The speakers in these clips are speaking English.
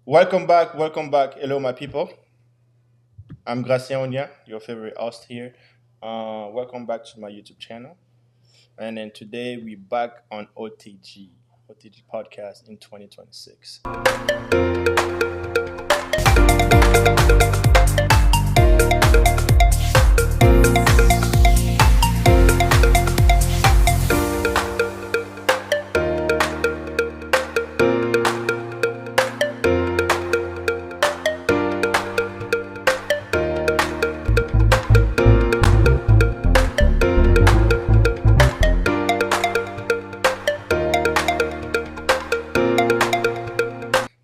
welcome back. Hello, my people. I'm Gracien Onya, your favorite host here. Welcome back to my YouTube channel. And then today we back on OTG Podcast in 2026.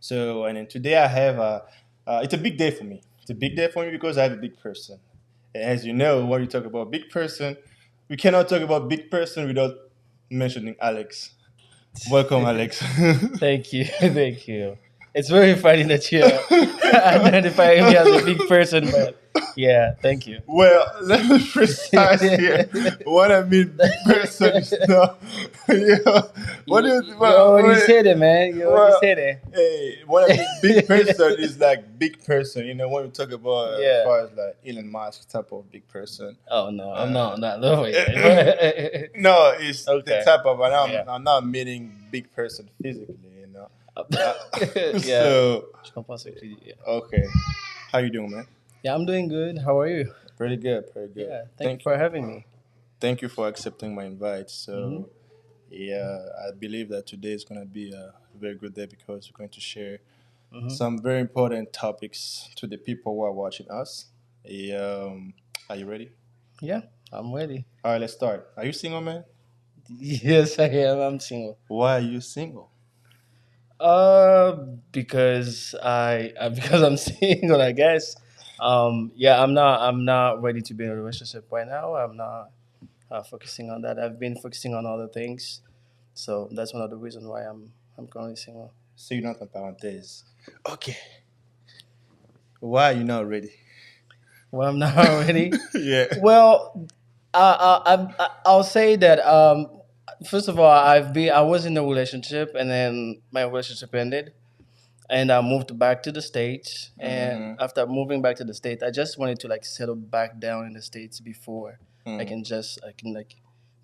So, and then today I have it's a big day for me. It's a big day for me because I have a big person. And as you know, when we talk about big person, we cannot talk about big person without mentioning Alex. Welcome, Alex. Thank you, thank you. It's very funny that you identify me as a big person, but yeah, thank you. Well, let me precise here. What I mean, big person is not. Yeah. What is You already said it, man. You already well, said it. hey, what I mean, big person is like big person. You know, when we talk about as Yeah. far as like Elon Musk type of big person. Oh no, I'm Uh, not no way. no, it's the Okay. type of, and Yeah. I'm not meaning big person physically. You know. Yeah. So Je comprends ce que tu dis. Yeah. okay, how you doing, man? Yeah, I'm doing good. How are you? Pretty good, pretty good. Yeah, thank you for having me. Thank you for accepting my invite. So, Mhm. yeah, I believe that today is going to be a very good day because we're going to share Mhm. some very important topics to the people who are watching us. Are you ready? Yeah, I'm ready. All right, let's start. Are you single, man? Yes, I am. I'm single. Why are you single? Uh, because because I'm single, I guess. Yeah, I'm not ready to be in a relationship right now. I'm not focusing on that. I've been focusing on other things, so that's one of the reasons why I'm currently single. So you're not on parentheses. Okay. Why are you not ready? Well, I'm not ready. Yeah. Well, I'll say that first of all, I was in a relationship and then my relationship ended. And I moved back to the States. And Mm-hmm. after moving back to the States, I just wanted to like settle back down in the States before I can like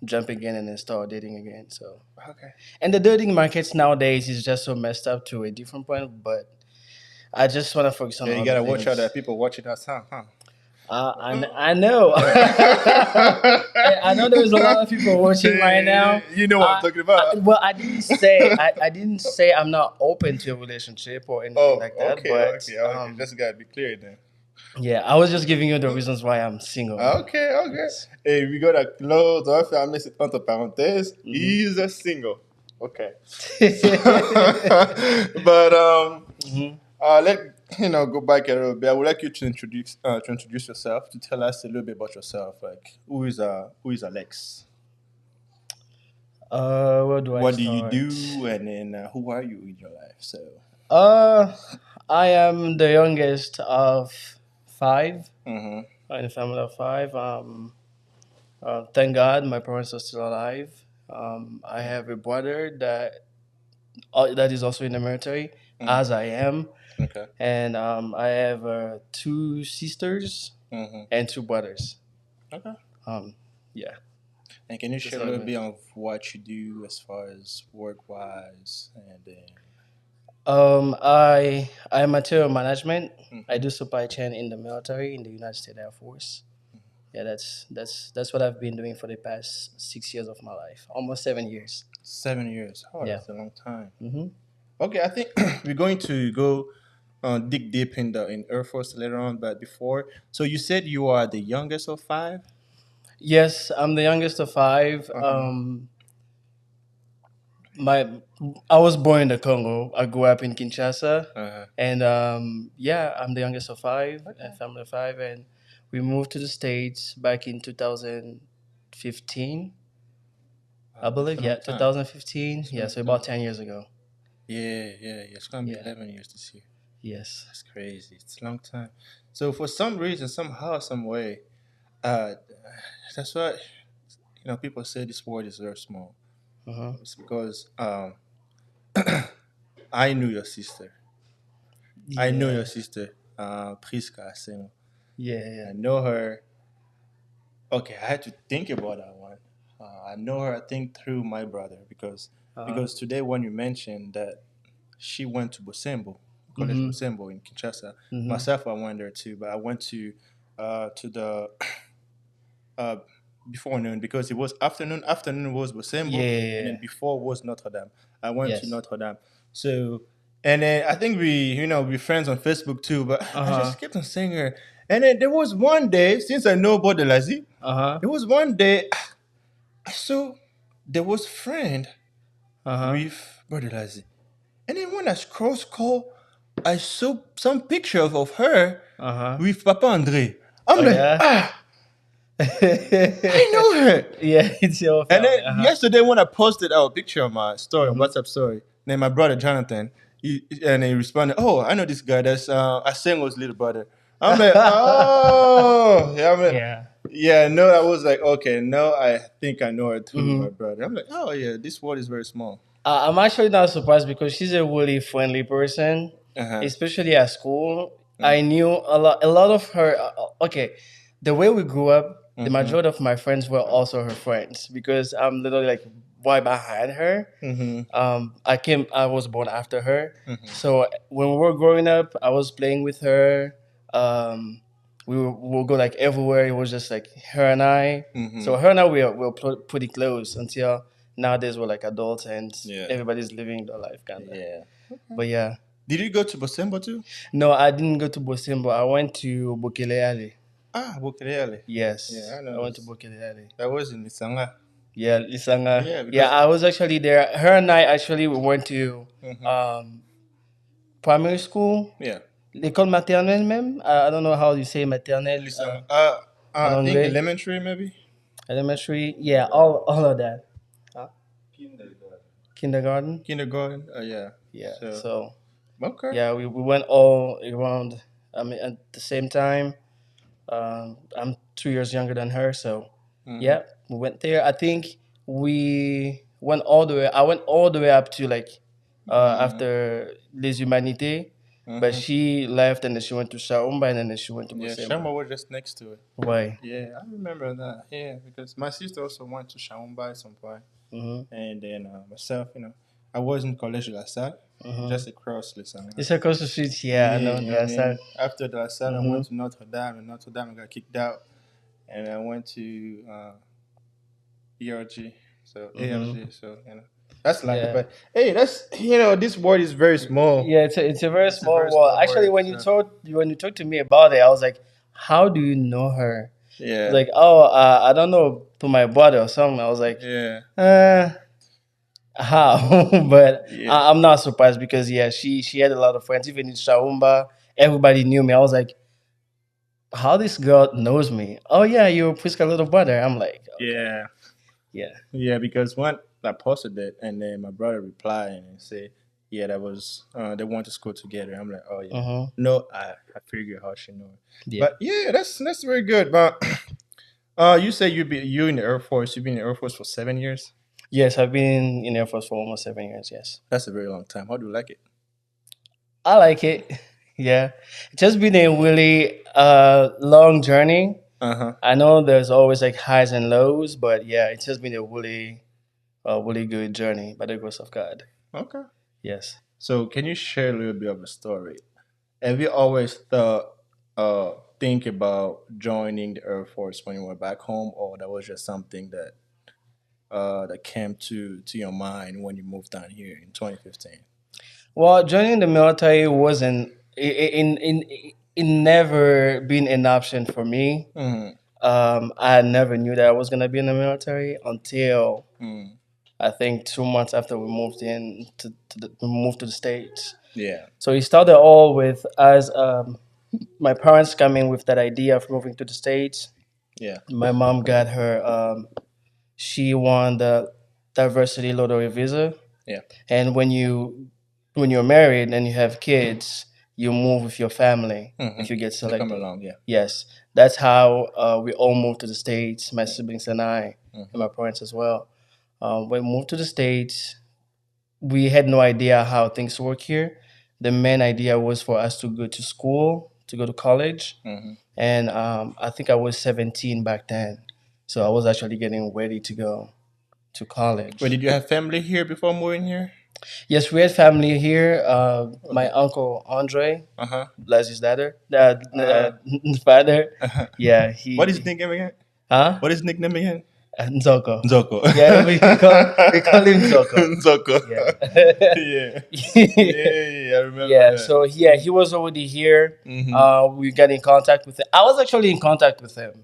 jump again and then start dating again. So Okay. and the dating markets nowadays is just so messed up to a different point. But I just want to focus on Yeah, you other gotta watch out that things. people watching us, huh? I know. I know there's a lot of people watching right now. You know what I'm talking about. Well, I didn't say I'm not open to a relationship or anything Oh, like that, okay, but okay. Just gotta be clear then. yeah, I was just giving you the reasons why I'm single. Okay, okay. Yes. Hey, we gotta close off. I miss it entre parenthèses. Mhm. He's a single. Okay. But Mhm. let go back a little bit. I would like you to introduce yourself, to tell us a little bit about yourself. Like who is Alex? Where do I What do you start? do, and then who are you in your life? So. Uh, I am the youngest of five Mm-hmm. in a family of five. Thank God my parents are still alive. I have a brother that is also in the military, as I am, Okay. and I have two sisters Mm-hmm. and two brothers. Okay. Um, yeah, And can you that's share a how it little bit is. of what you do as far as work wise and then I am material management. I Mhm. do supply chain in the military in the United States Air Force. Yeah, that's what I've been doing for the past 6 years of my life, almost 7 years. 7 years? Oh, Yeah. that's a long time. Hmm. Okay, I think we're going to go dig deep in the in Air Force later on, but before, so you said you are the youngest of five. Yes, I'm the youngest of five. Uh-huh. My I was born in the Congo. I grew up in Kinshasa, Uh-huh. and yeah, I'm the youngest of five, Okay. and family of five, and we moved to the States back in 2015, I That's believe. a Yeah, long time. 2015. It's a Yeah, long so about time. 10 years ago. Yeah. It's gonna be Yeah. 11 years this year. Yes. That's crazy. It's a long time. So for some reason, somehow, some way, uh, that's why people say this world is very small. Uh-huh. It's because I knew your sister. I know your Yeah. sister, Priska Singh. Yeah. Yeah. I know her. Okay, I had to think about that one. I know her, I think, through my brother Uh-huh. because today when you mentioned that she went to Bosembo, College Mm-hmm. Bosembo in Kinshasa. Mm-hmm. Myself, I went there too, but I went to the uh, before noon because it was afternoon. Afternoon was Bosembo, and then Yeah. before was Notre Dame. I went to Yes. Notre Dame. So, and then I think we friends on Facebook too. But I Uh-huh. just kept on seeing her. And then there was one day, since I know about the Lazi, Uh-huh. there was one day I saw there was friend Uh-huh. with Brother Lazi. And then when I scroll, I saw some picture of her Uh-huh. with Papa Andre. I'm Oh like, yeah. I know her. Yeah, it's your And then family. Uh-huh. yesterday when I posted our picture on my story, on Mm-hmm. WhatsApp story, then my brother Jonathan, he responded, "Oh, I know this guy. That's Asengo's little brother." I'm like, "Oh, yeah." I'm like, Yeah. yeah, no. I was like, okay, no, I think I know her through Mm-hmm. my brother. I'm like, oh yeah, this world is very small. I'm actually not surprised because she's a really friendly person, Uh huh. especially at school. I knew a lot of her. Okay, the way we grew up, the Mm-hmm. majority of my friends were also her friends because I'm literally like right behind her. Mm-hmm. I was born after her. Mm-hmm. So when we were growing up, I was playing with her. Um, we would go like everywhere. It was just like her and I. Mm-hmm. So her and I we were pretty close until nowadays we're like adults and Yeah. everybody's living their life kind of. Yeah. But yeah, Did you go to Bosembo too? no, I didn't go to Bosimbo. I went to Bukeleale. Ah, Bukerele. Yeah, Yes, I I know went to this. Bukeleale. That was in Misanga. Yeah, Lisanga. Yeah, Yeah, because. I was actually there. Her and I actually we went to Mhm. um, primary school. Yeah. L'école maternelle même. I don't know how you say maternelle Listen, en I think anglais. elementary maybe. Elementary. Yeah, all of that. Huh? Kindergarten. Kindergarten. Yeah. Yeah. So So okay. yeah, we went all around. I mean, at the same time, I'm 2 years younger than her, so Mm-hmm. yeah, we went there. I think we went all the way. I went all the way up to like Mm-hmm. after Les Humanités, but Mm-hmm. she left and then she went to Shaumba and then she went to Yeah, Bosembo. Shama was just next to it. Why? Yeah, I remember that. Yeah, because my sister also went to Shaumba at some point, Mm-hmm. and then myself, I was in College La Salle, Mm-hmm. just across Lisanga. It's across the street. Yeah, I know. Yeah, Yeah, and so. then after La Salle, I Mm-hmm. went to Notre Dame, and Notre Dame I got kicked out, and I went to ERG, so Mm-hmm. ARG, so that's life. Yeah. But hey, that's this world is very small. Yeah, it's a very It's a small very world. small Actually, world. So when you talked to me about it, I was like, "How do you know her?" yeah, Like, oh, I don't know, to my brother or something. I was like, yeah, uh, how? But yeah, I'm not surprised because yeah, she had a lot of friends. Even in Shaumba, everybody knew me. I was like, how this girl knows me? Oh yeah, you're Priska little brother. I'm like, okay, yeah, yeah. yeah. Because when I posted it, and then my brother replied and said, "Yeah, that was they went to school together." I'm like, "Oh yeah, Mm-hmm. no, I figured how she know." Yeah. But yeah, that's very good. But you say you in the Air Force. You've been in the Air Force for 7 years. Yes, I've been in Air Force for almost 7 years. Yes, That's a very long time. How do you like it? I like it. Yeah, it's just been a really long journey. Uh huh. I know there's always like highs and lows, but yeah, it's just been a really good journey by the grace of God. Okay. Yes. So can you share a little bit of a story? Have you always uh, think about joining the Air Force when you were back home, or that was just something that came to your mind when you moved down here in 2015? Well, joining the military wasn't it never been an option for me. Mm-hmm. I never knew that I was gonna be in the military until Mm. I think 2 months after we moved in we moved to the States. Yeah. So it started all with as my parents coming with that idea of moving to the States. Yeah. My mom got her she won the diversity lottery visa, Yeah. and when you're married and you have kids, you move with your family Mm-hmm. if you get They come selected. along. Yeah. Yes, that's how we all moved to the States, my siblings and I, and Mm-hmm. my parents as well. When we moved to the States, we had no idea how things work here. the main idea was for us to go to school, to go to college. Hmm. And I think I was 17 back then. So I was actually getting ready to go to Wait, college. did you have family here before moving here? Yes, we had family here. My Okay. uncle Andre, Uh huh. bless his father. Uh, Father. Yeah, what is his he. nickname again? Huh? What is his nickname again? Nzoko. Zoko. Yeah, we call him Nzoko. Zoko. Yeah. Yeah. Yeah, I remember Yeah. that. So yeah, he was already here. Mm-hmm. We got in contact with him. I was actually in contact with him,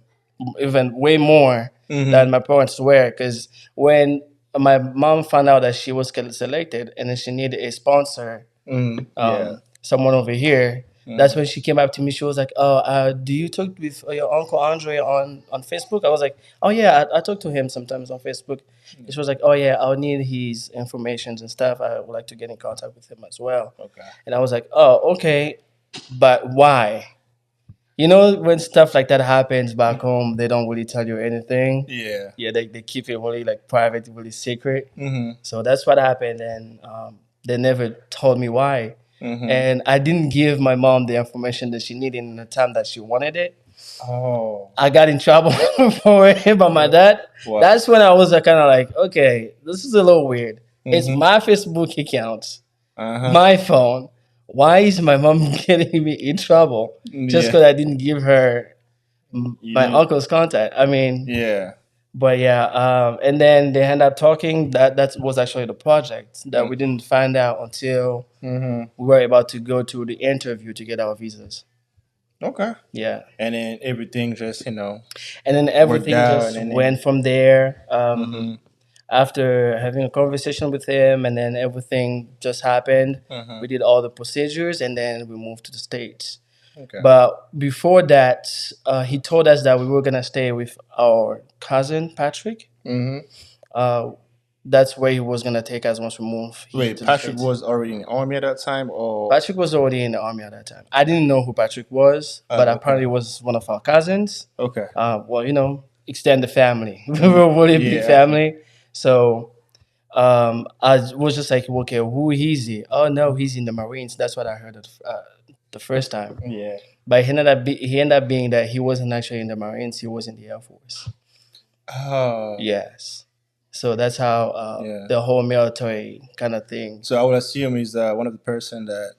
even way more than Mm-hmm. my parents were, because when my mom found out that she was selected and then she needed a sponsor, Mm-hmm. Yeah. someone over here. That's Mm-hmm. when she came up to me. She was like, "Oh, do you talk with your uncle Andre on Facebook?" I was like, "Oh yeah, I talk to him sometimes on Facebook." And she was like, "Oh yeah, I'll need his informations and stuff. I would like to get in contact with him as well." Okay. And I was like, "Oh, okay, but why?" You know, when stuff like that happens back home, they don't really tell you anything. Yeah. Yeah, they keep it really like private, really secret. Mm-hmm. So that's what happened, and they never told me why. Mm-hmm. And I didn't give my mom the information that she needed in the time that she wanted it. Oh. I got in trouble for it by my dad. What? That's when I was kind of like, okay, this is a little weird. It's Mm-hmm. my Facebook account, Uh-huh. my phone. Why is my mom getting me in trouble just Yeah. because I didn't give her You my didn't. uncle's contact? I mean, Yeah. but yeah, and then they end up talking. That was actually the project that we didn't find out until Mm-hmm. we were about to go to the interview to get our visas. Okay. Yeah, And then everything just, and then worked everything out just and went then. from there. Mm-hmm. After having a conversation with him, and then everything just happened. Uh-huh. We did all the procedures, and then we moved to the states. Okay. But before that, he told us that we were gonna stay with our cousin Patrick. Mm-hmm. Uh, that's where he was gonna take us once we move here Wait, to the Patrick states. was already in the army at that time, or? Patrick was already in the army at that time. I didn't know who Patrick was, but Okay. apparently was one of our cousins. Okay. Well, extend the family. We Mm, were a really big yeah. family. So I was just like, okay, who is he? Oh no, he's in the Marines. That's what I heard the first time. Yeah. But he ended up being that he wasn't actually in the Marines. He was in the Air Force. Oh. Yes. So that's how Yeah. the whole military kind of thing. So I would assume he's one of the person that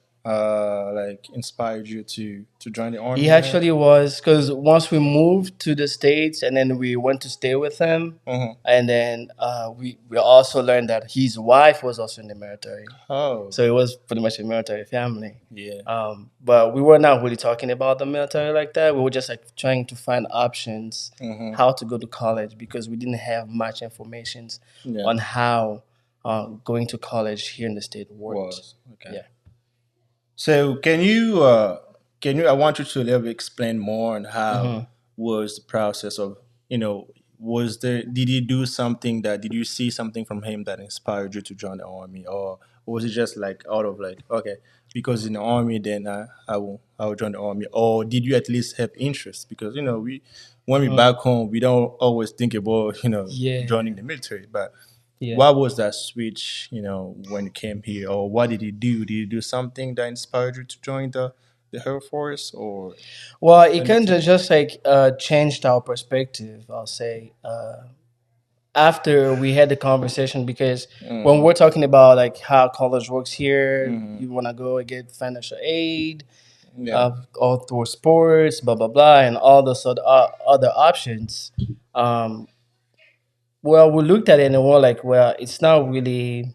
like inspired you to join the army. He There. actually was, because once we moved to the States and then we went to stay with him, Uh-huh. and then we also learned that his wife was also in the military. Oh. So it was pretty much a military family. Yeah. But we were not really talking about the military like that. We were just like trying to find options Mm-hmm. how to go to college, because we didn't have much information Yeah. on how going to college here in the state worked. Was okay. Yeah. So can you I want you to a little bit explain more on how Mhm. was the process of was there did you do something that did you see something from him that inspired you to join the army, or was it just like out of like, okay, because in the army then I will join the army, or did you at least have interest, because we when we back home we don't always think about Yeah. joining the military, but Yeah. what was that switch, when you came here, or what did you do? Did you do something that inspired you to join the Air Force, or Well, it kind anything? of just like changed our perspective, I'll say, after we had the conversation, because when Mm-hmm. we're talking about like how college works here, Mm-hmm. you want to go and get financial aid, Yeah. all through sports, blah blah blah, and all those other options. Um, well, we looked at it and we're like, well, it's not really.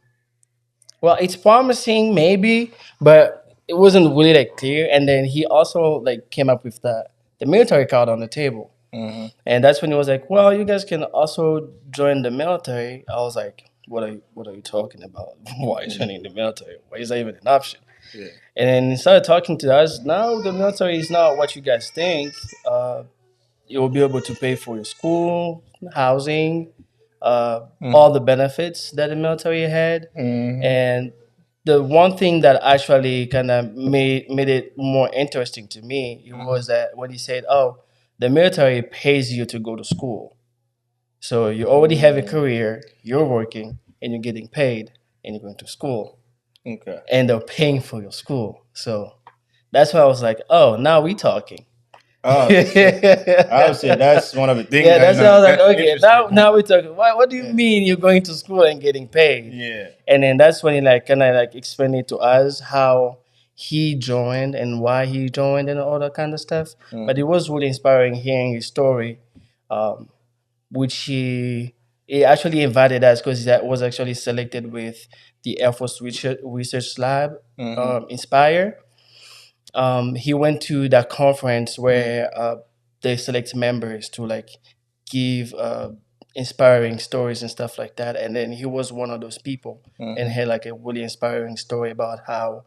Well, it's promising maybe, but it wasn't really like clear. And then he also like came up with the military card on the table. Mm-hmm. And that's when he was like, "Well, you guys can also join the military." I was like, "What are you talking about? Why joining the military? Why is that even an option?" Yeah. And then he started talking to us. Now the military is not what you guys think. You will be able to pay for your school, housing, Mm-hmm. all the benefits that the military had. Mm-hmm. And the one thing that actually kind of made it more interesting to me, it was that when he said, "Oh, the military pays you to go to school, so you already have a career, you're working, and you're getting paid, and you're going to school." Okay. and they're paying for your school. So that's why I was like, oh, now we talking. Oh, so I would say Yeah, that's one of the things that that's why I was like, that okay, interests you. now we're talking. What do you Yeah. mean you're going to school and getting paid? Yeah. And then that's when he like kind of like explained it to us how he joined and why he joined and all that kind of stuff. But it Mm-hmm. was really inspiring hearing his story, um, which he actually invited us because he was actually selected with the Air Force Research Lab, Mm-hmm. Inspire. He went to that conference where they select members to like give inspiring stories and stuff like that. And then he was one of those people and Mm-hmm. had like a really inspiring story about how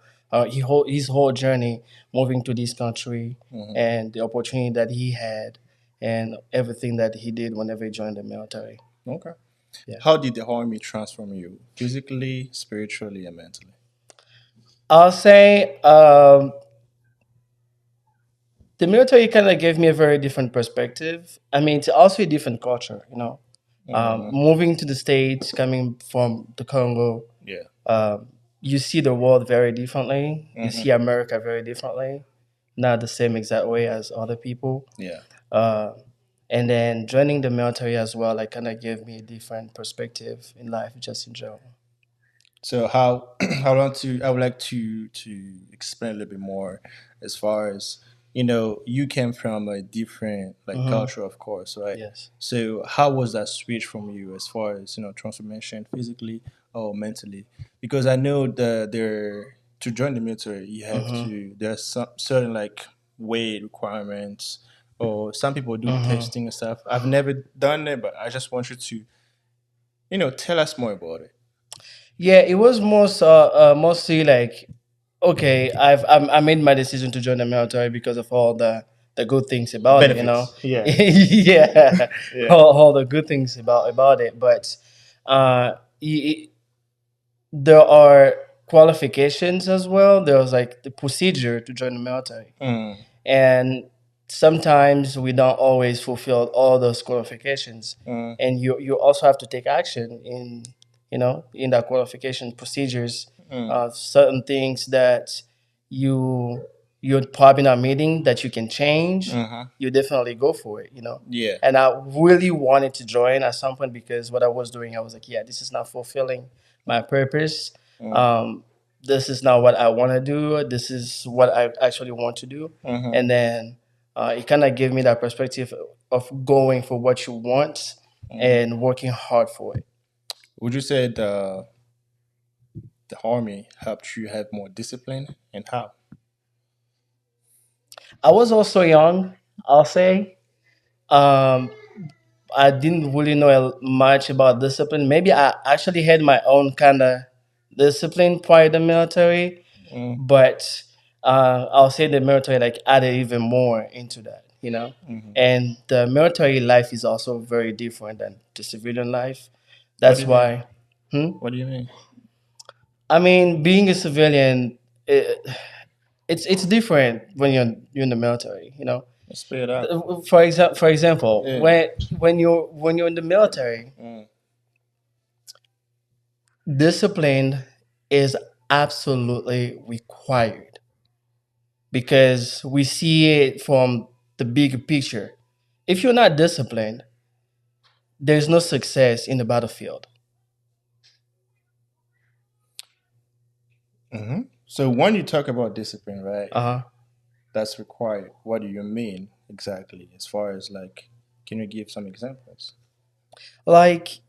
his whole journey moving to this country Mm-hmm. and the opportunity that he had and everything that he did whenever he joined the military. Okay. Yeah. How did the army transform you physically, spiritually, and mentally? I'll say the military kind of gave me a very different perspective. I mean, it's also a different culture, you know. Mm-hmm. Moving to the States, coming from the Congo, Yeah. um, you see the world very differently. You Mm-hmm. see America very differently, not the same exact way as other people. Yeah. Uh, and then joining the military as well, like kind of gave me a different perspective in life, just in general. So how I would like to explain a little bit more as far as you came from a different like Hmm. culture, of course, right? Yes. So how was that switch from you as far as transformation physically or mentally? Because I know there to join the military you have Hmm. to there's some certain like weight requirements or some people do Hmm. testing and stuff. I've never done it, but I just want you to tell us more about it. Yeah, it was mostly like, okay, I made my decision to join the military because of all the good things about it, you know. Benefits. Yeah. Yeah, Yeah. all the good things about it, but uh, y- there are qualifications as well. There was like the procedure to join the military, Mm, and sometimes we don't always fulfill all those qualifications, mm, and you also have to take action in in that qualification procedures. mm, Certain things that you you're probably not meeting that you can change, uh-huh. you definitely go for it, you know. Yeah. And I really wanted to join at some point because what I was doing, I was like, yeah, this is not fulfilling my purpose. Mm, um, this is not what I want to do. This is what I actually want to do. uh-huh. And then it kind of gave me that perspective of going for what you want Mm. and working hard for it. Would you say the army helped you have more discipline and how? I was also young, I'll say. Um, I didn't really know much about discipline. Maybe I actually had my own kind of discipline prior to the military, Mm, but I'll say the military like added even more into that, you know. hmm. And the military life is also very different than the civilian life. What do That's you mean? why. Hmm? What do you mean? I mean, being a civilian, it's different when you're in the military, you know. Let's spit it out. For example, Yeah. when you're in the military, Mm, discipline is absolutely required because we see it from the bigger picture. If you're not disciplined, there's no success in the battlefield. hmm. So when you talk about discipline, right, Uh huh. that's required. What do you mean exactly? As far as like, can you give some examples? Like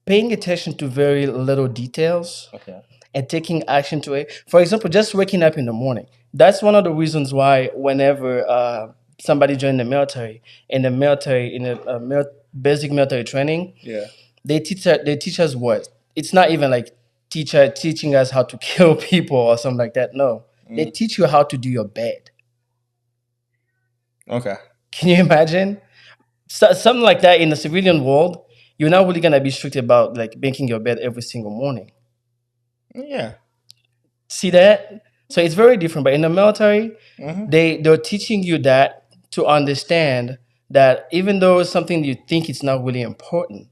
paying attention to very little details Okay. and taking action to it. For example, just waking up in the morning. That's one of the reasons why whenever somebody joined the military, in a basic military training, Yeah. they teach us what? It's not even like teaching us how to kill people or something like that. No, they Mm, teach you how to do your bed. okay. Can you imagine something like that in the civilian world? You're not really gonna be strict about like making your bed every single morning. Yeah. See that? So it's very different. But in the military, Mm-hmm. they're teaching you that to understand that even though it's something you think it's not really important,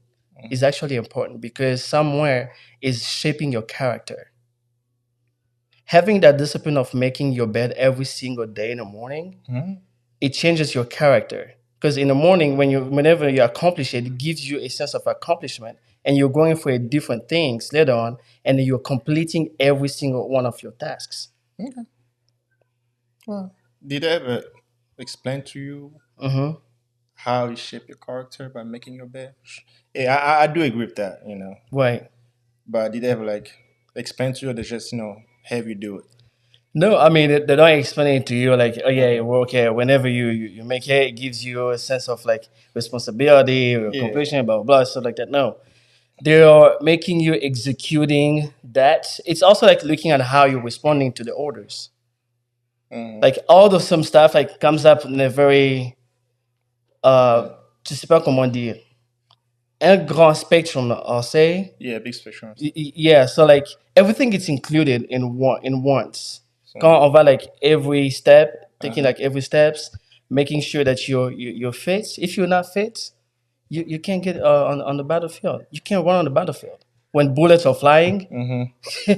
is actually important because somewhere is shaping your character. Having that discipline of making your bed every single day in the morning, Mhm. it changes your character. Because in the morning, whenever you accomplish it, it gives you a sense of accomplishment, and you're going for a different things later on, and you're completing every single one of your tasks. Okay. Well, did I ever explain to you Mm-hmm. how you shape your character by making your bed? Yeah, I do agree with that, Right. But did they ever like explain to you or they just, have you do it? No, I mean they don't explain it to you like, oh yeah, Okay. well, okay. Whenever you make it, it gives you a sense of like responsibility or Yeah. completion, blah blah blah, stuff like that. No, they are making you executing that. It's also like looking at how you're responding to the orders. Mhm. Like all of some stuff like comes up in a very Yeah. je sais pas comment dire, un grand spectrum, I'll say. Yeah, big spectrums. Yeah, so like everything is included in once. So, Quand on va like every step, taking uh-huh. like every steps, making sure that you're fit. If you're not fit, you can't get on the battlefield. You can't run on the battlefield when bullets are flying. Hmm.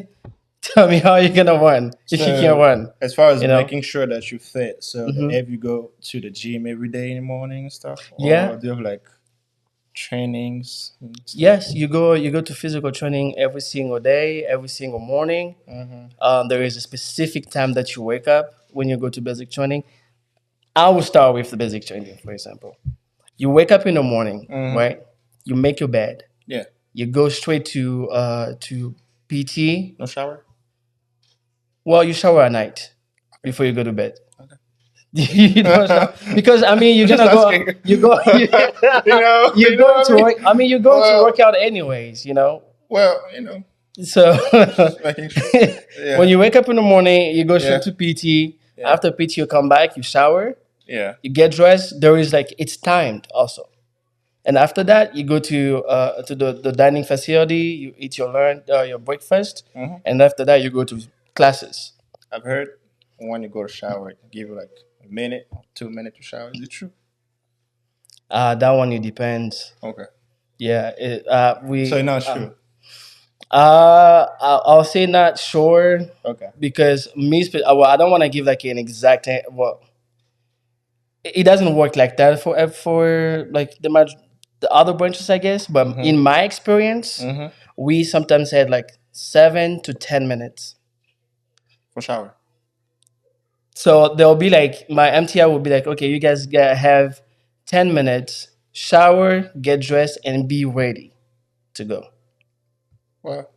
Tell me how you're gonna run if you can't So, run. as far as You know? making sure that you fit, so Hmm. have you go to the gym every day in the morning and stuff, Yeah. or do you have like trainings and stuff? Yes, you go to physical training every single day, every single morning. Hmm. There is a specific time that you wake up when you go to basic training. I will start with the basic training, for example. You wake up in the morning, Hmm. right? You make your bed. Yeah. You go straight to PT. No shower. Well, you shower at night before you go to bed. Okay. You don't shower because I mean you're Just gonna go. asking. You go. You're You know going what to I mean? work. I mean you're going to Well, work out anyways. You know. well, So just making sure. when Yeah. you wake up in the morning, you go Yeah. straight to PT. Yeah. After PT, you come back, you shower, Yeah. you get dressed. There is like it's timed also. And after that, you go to the dining facility. You eat your breakfast, Hmm. and after that, you go to classes. I've heard when you go to shower, it give you like a minute, 2 minutes to shower. Is it true? That one it depends. Okay. Yeah, So we. you're not sure. I'll say not sure Okay. because well, I don't want to give like an exact. Well, it doesn't work like that for like the other branches, I guess. But Mm-hmm. in my experience, Mm-hmm. we sometimes had like 7 to 10 minutes. For shower. So there'll be like my MTI will be like, okay, you guys gotta have 10 minutes, shower, get dressed, and be ready to go. Well.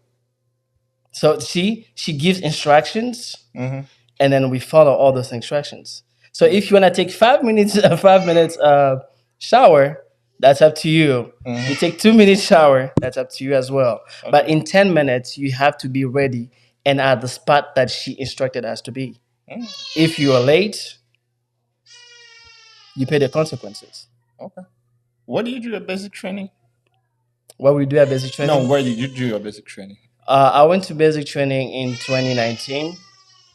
So she gives instructions, Mm-hmm. and then we follow all those instructions. So if you wanna take 5 minutes, 5 minutes shower, that's up to you. Mm-hmm. You take 2 minutes shower, that's up to you as well. But Okay. in 10 minutes, you have to be ready and at the spot that she instructed us to be. Mm. If you are late, you pay the consequences. Okay. What do you do at basic training? What we do at basic No, training, where did you do your basic training? I went to basic training in 2019.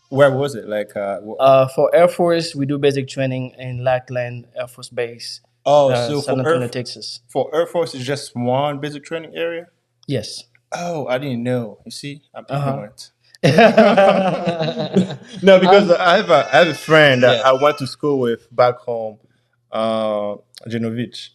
Where was it? Like, For Air Force, we do basic training in Lackland Air Force Base, oh, so San Antonio, Texas. For Air Force is just one basic training area. Yes. Oh, I didn't know. You see, I'm Uh ignorant. huh. No, because I have a friend that Yeah. I went to school with back home, Genovich.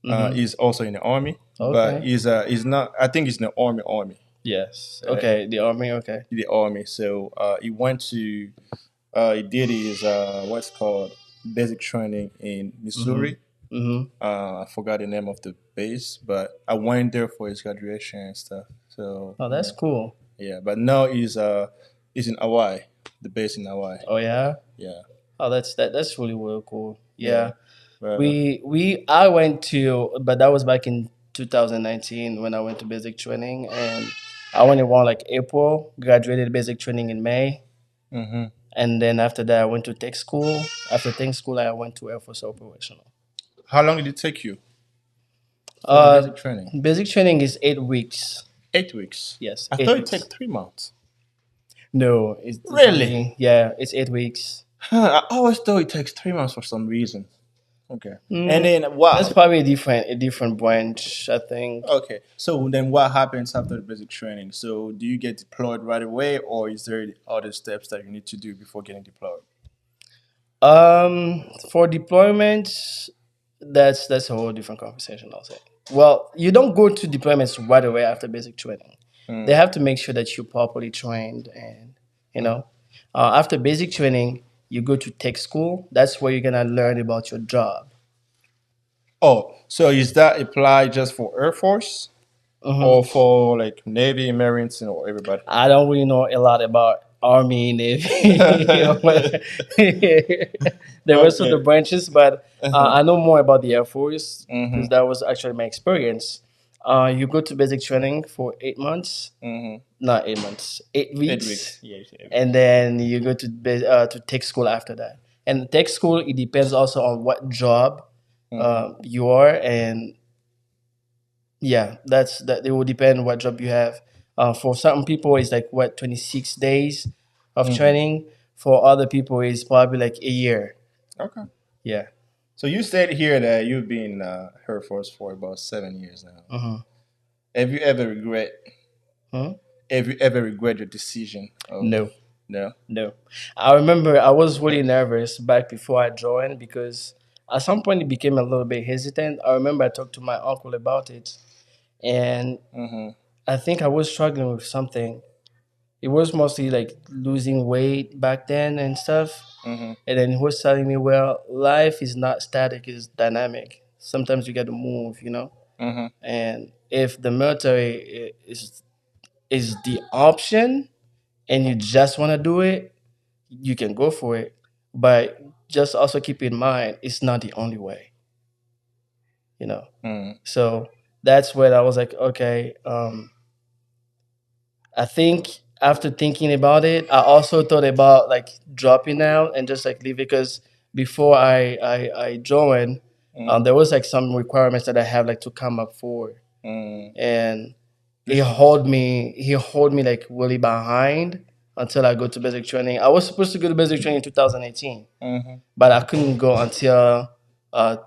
Mhm. He's also in the army, but Okay. he's not. I think he's in the army. Yes. Okay. The army. Okay. The army. So he went to he did his what's called basic training in Missouri. Mm-hmm. I forgot the name of the base, but I went there for his graduation and stuff. So Oh, that's cool. yeah. But now he's in Hawaii, the base in Hawaii. Oh yeah. Yeah, Oh, that's really really cool. yeah. Yeah. But, I went to, but that was back in 2019 when I went to basic training, and I went around like April, graduated basic training in May, hmm. and then after that I went to tech school. After tech school, I went to Air Force operational. How long did it take you for the Uh, basic training? Basic training is 8 weeks. 8 weeks. Yes, I eight thought it weeks. took 3 months. No, it's Really? only, yeah, it's 8 weeks. Huh, I always thought it takes 3 months for some reason. Okay. And Mm, then that's what? probably a different branch, I think. Okay. So then what happens after the basic training? So do you get deployed right away, or is there other steps that you need to do before getting deployed? For deployments, that's a whole different conversation. I'll say. Well, you don't go to deployments right away after basic training. They Mm. have to make sure that you're properly trained, and you know, after basic training, you go to tech school. That's where you're gonna learn about your job. Oh, so is that apply just for Air Force or Mhm. for like Navy, Marines, everybody? I don't really know a lot about Army, Navy, the rest of the Okay. branches, but Uh-huh. I know more about the Air Force because Mm-hmm. that was actually my experience. You go to basic training for 8 months, Mm-hmm. not 8 months, eight 8 weeks. weeks, Yeah, you said 8 weeks. and then you go to tech school after that. And tech school, it depends also on what job Mm-hmm. you are, and yeah, that. It will depend what job you have. For some people, it's like what 26 days of Mm-hmm. training. For other people, it's probably like a year. Okay. Yeah. So you said here that you've been Air Force for about 7 years now. Mm-hmm. Have you ever regret? Hmm. Have you ever regret your decision of No, no? no. I remember I was really nervous back before I joined because at some point it became a little bit hesitant. I remember I talked to my uncle about it, and Mm-hmm. I think I was struggling with something. It was mostly like losing weight back then and stuff. Mm-hmm. And then he was telling me, well, life is not static, it's dynamic. Sometimes you got to move. Mm-hmm. And if the military is the option and you just want to do it, you can go for it. But just also keep in mind, it's not the only way, you know. Mm-hmm. So that's when I was like, okay, I think after thinking about it, I also thought about like dropping out and just like leave it because before I joined, there was like some requirements that I have like to come up for, Mm-hmm. and he Which ones? hold me he hold me like really behind until I go to basic training. I was supposed to go to basic training in 2018, Mm-hmm. but I couldn't go until uh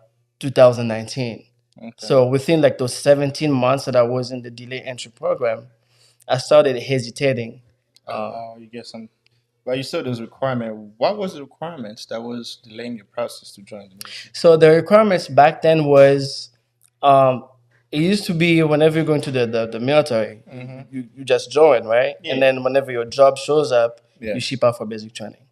2019. Okay. So within like those 17 months that I was in the delay entry program, I started hesitating. You get some. But you said those requirement. What was the requirements that was delaying your process to join the military? So the requirements back then was, um, it used to be whenever you're going to the military, you, Mm-hmm. you, you just join, right? And Yeah. then whenever your job shows up, you Yes. ship out for basic training.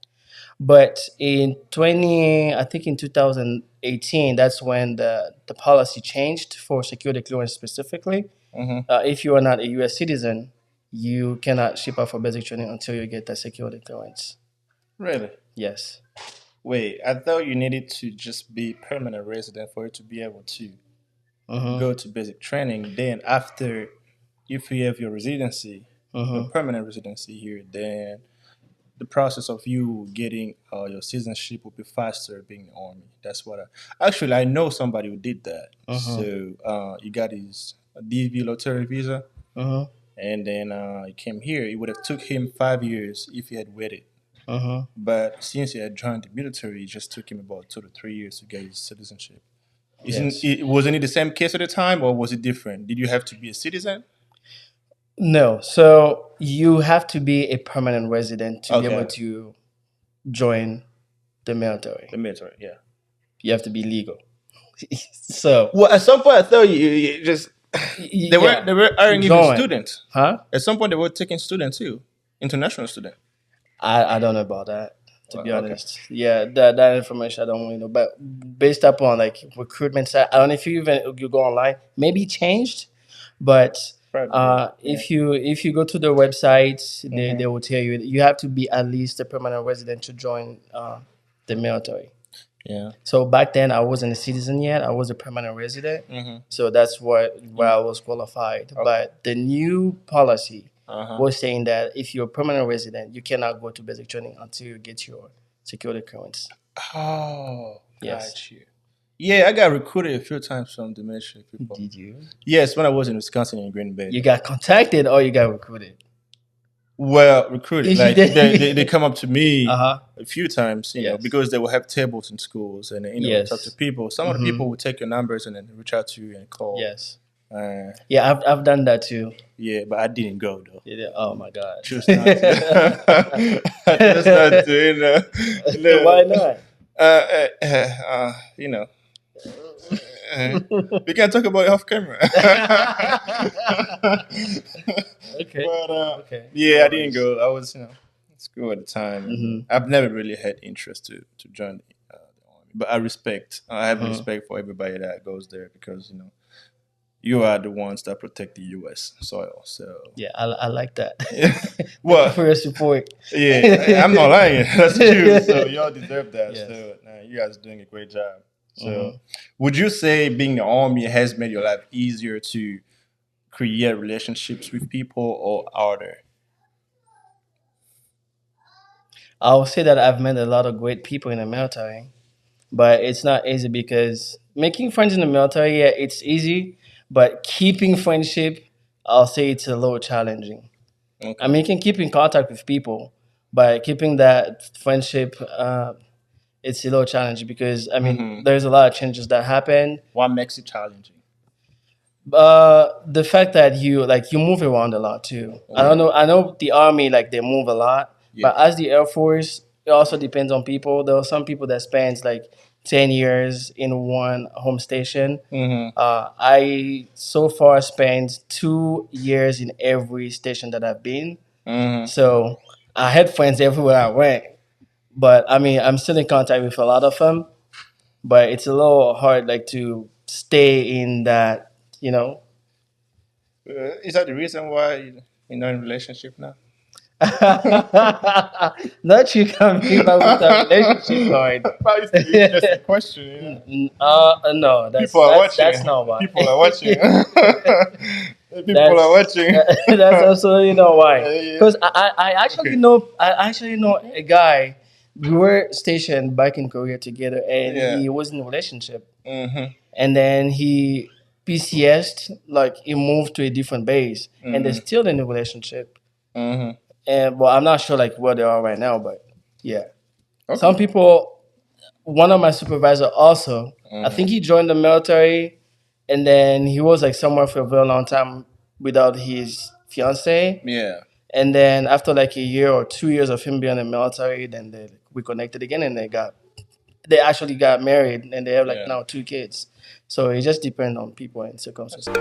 But I think in 2018, that's when the policy changed for security clearance specifically. Mm-hmm. If you are not a U.S. citizen, you cannot ship out for basic training until you get that security clearance. Really? Yes. Wait, I thought you needed to just be permanent resident for you to be able to Mm-hmm. go to basic training. Then after, if you have your residency, your Mm-hmm. permanent residency here, then the process of you getting your citizenship will be faster being in the army. That's what actually I know somebody who did that. Mm-hmm. So he got his DV lottery visa, Mm-hmm. and then he came here. It would have took him 5 years if he had waited. Mm-hmm. But since he had joined the military, it just took him about 2 to 3 years to get his citizenship. Isn't Yes. it? Wasn't it the same case at the time, or was it different? Did you have to be a citizen? No. So you have to be a permanent resident to be able Okay, to join the military. the military. Yeah. You have to be legal. So Well, at some point, I thought you just yeah, they were to hiring even join, students. huh? At some point, they were taking students too, international student. I don't know about that, to be Okay, honest. Yeah, that information I don't really know. But based upon like recruitment site, I don't know if you go online. Maybe it changed, but probably. Yeah. if you go to the website, they Mm-hmm. will tell you you have to be at least a permanent resident to join the military. Yeah. So back then I wasn't a citizen yet. I was a permanent resident. Mm-hmm. So that's where I was qualified. Okay. But the new policy Uh huh. was saying that if you're a permanent resident, you cannot go to basic training until you get your security clearance. Oh, Yes. got you. Yeah, I got recruited a few times from the military people. Did you? Yes, when I was in Wisconsin and Green Bay. You got contacted or you got recruited? well, recruited. Is you Like they did? come up to me Uh-huh. a few times, Yes. because they will have tables in schools and talk to Yes. people. Some of the Mm-hmm. people will take your numbers and then reach out to you and call. Yes. Uh, Yeah, I've done that too. yeah, but I didn't go though. Yeah, oh my god. Choose not to. I chose not to. Why not? You know. Uh, we can talk about it off camera. Okay. But Okay. yeah, I No didn't worries. go. I was at school at the time, and Mm-hmm. I've never really had interest to join the army. But I have Uh-huh. respect for everybody that goes there because you are the ones that protect the U.S. soil. So Yeah, I like that. Thank you well, for your support. yeah, I'm not lying. That's true. So y'all deserve that. Yes. So you guys are doing a great job. So Mm-hmm. would you say being the army has made your life easier to create relationships with people or harder? I'll say that I've met a lot of great people in the military, but it's not easy because making friends in the military, yeah, it's easy, but keeping friendship, I'll say it's a little challenging. I Okay. mean, you can keep in contact with people, but keeping that friendship, it's a little challenging because I mean, Mm-hmm. there's a lot of changes that happen. What makes it challenging? The fact that you move around a lot too. I don't Okay. know. I know the army like they move a lot, Yeah. but as the Air Force, it also depends on people. There are some people that spends like 10 years in one home station. Mm-hmm. I so far spent 2 years in every station that I've been. Mm-hmm. So I had friends everywhere I went. But I mean, I'm still in contact with a lot of them. But it's a little hard, like to stay in that, you know. Is that the reason why you're not in a relationship now? Not you coming back with a relationship card. But it's just a question. No, People are watching. that's not why. People are watching. People are That's watching. that's absolutely not why. Yeah. Because Okay. I actually know a guy. We were stationed back in Korea together, and Yeah. he was in a relationship. Mm-hmm. And then he PCS'd, like he moved to a different base, and they're Mm-hmm. still in a relationship. Mm-hmm. And well, I'm not sure like where they are right now, but yeah, some Okay. people. One of my supervisor also, I Mm-hmm. think he joined the military, and then he was like somewhere for a very long time without his fiance. Yeah. And then after like a year or 2 years of him being in the military, then they reconnected again, and they actually got married, and they have like Yeah. now 2 kids. So it just depends on people and circumstances.